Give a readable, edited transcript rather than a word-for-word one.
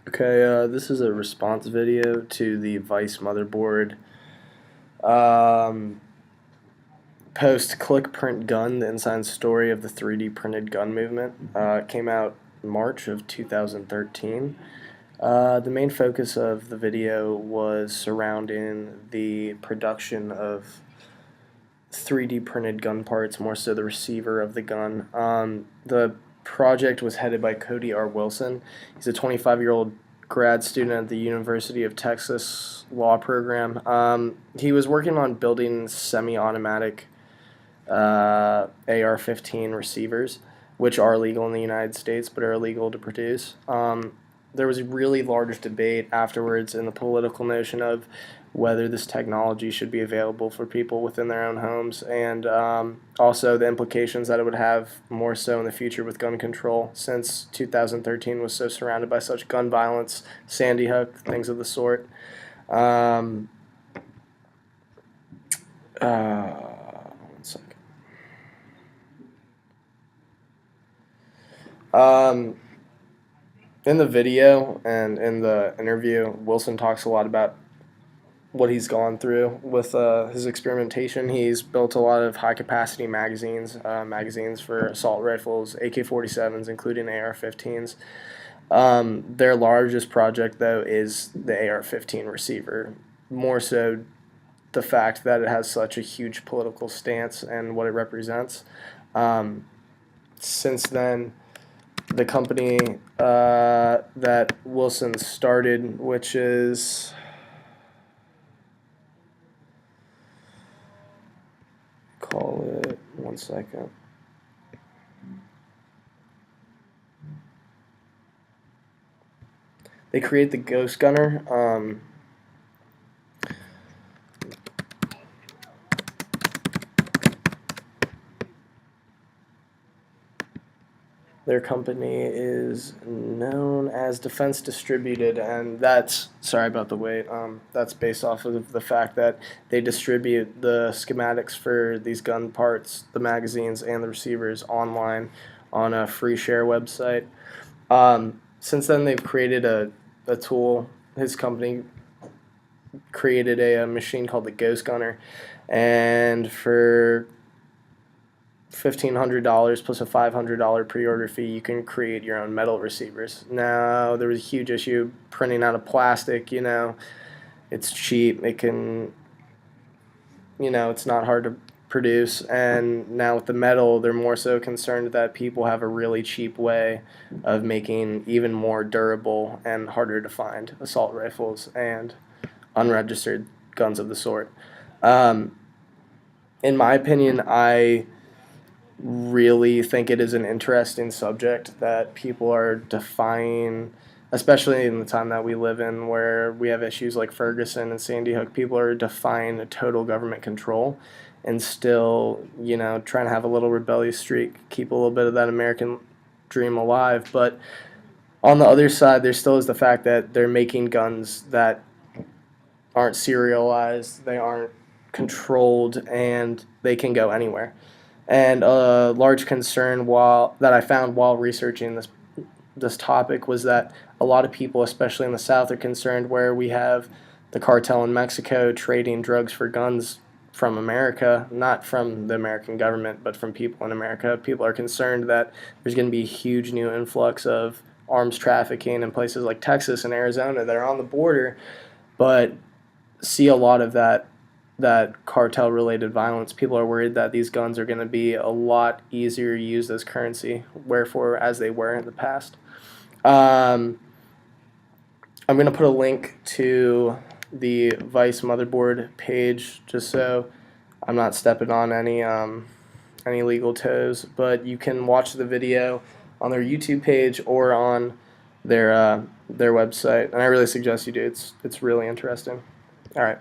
Okay, this is a response video to the Vice Motherboard um, post Click Print Gun, the inside story of the 3D printed gun movement. It came out March of 2013. The main focus of the video was surrounding the production of 3D printed gun parts, more so the receiver of the gun. The project was headed by Cody R. Wilson. He's a 25-year-old grad student at the University of Texas Law Program. He was working on building semi-automatic AR-15 receivers, which are legal in the United States but are illegal to produce. There was a really large debate afterwards in the political notion of whether this technology should be available for people within their own homes, and also the implications that it would have more so in the future with gun control, since 2013 was so surrounded by such gun violence, Sandy Hook, things of the sort. One second. In the video and in the interview, Wilson talks a lot about what he's gone through with his experimentation. He's built a lot of high-capacity magazines, magazines for assault rifles, AK-47s, including AR-15s. Their largest project, though, is the AR-15 receiver, more so the fact that it has such a huge political stance and what it represents. Since then, the company that Wilson started, which is call it, one second. They create the Ghost Gunner. Their company is known as Defense Distributed, and that's, sorry about the wait, that's based off of the fact that they distribute the schematics for these gun parts, the magazines, and the receivers online on a free share website. Since then, they've created a tool. His company created a machine called the Ghost Gunner, and for $1,500 plus a $500 pre-order fee, you can create your own metal receivers. Now, there was a huge issue printing out of plastic. It's cheap. It can, it's not hard to produce. And now with the metal, they're more so concerned that people have a really cheap way of making even more durable and harder to find assault rifles and unregistered guns of the sort. In my opinion, I really think it is an interesting subject that people are defying, especially in the time that we live in, where we have issues like Ferguson and Sandy Hook. People are defying a total government control and still, trying to have a little rebellious streak, keep a little bit of that American dream alive. But on the other side, there still is the fact that they're making guns that aren't serialized, they aren't controlled, and they can go anywhere. And a large concern that I found while researching this topic was that a lot of people, especially in the South, are concerned where we have the cartel in Mexico trading drugs for guns from America, not from the American government, but from people in America. People are concerned that there's going to be a huge new influx of arms trafficking in places like Texas and Arizona that are on the border, but see a lot of that cartel-related violence. People are worried that these guns are going to be a lot easier used as currency, wherefore as they were in the past. I'm going to put a link to the Vice Motherboard page, just so I'm not stepping on any legal toes. But you can watch the video on their YouTube page or on their website, and I really suggest you do. It's really interesting. All right.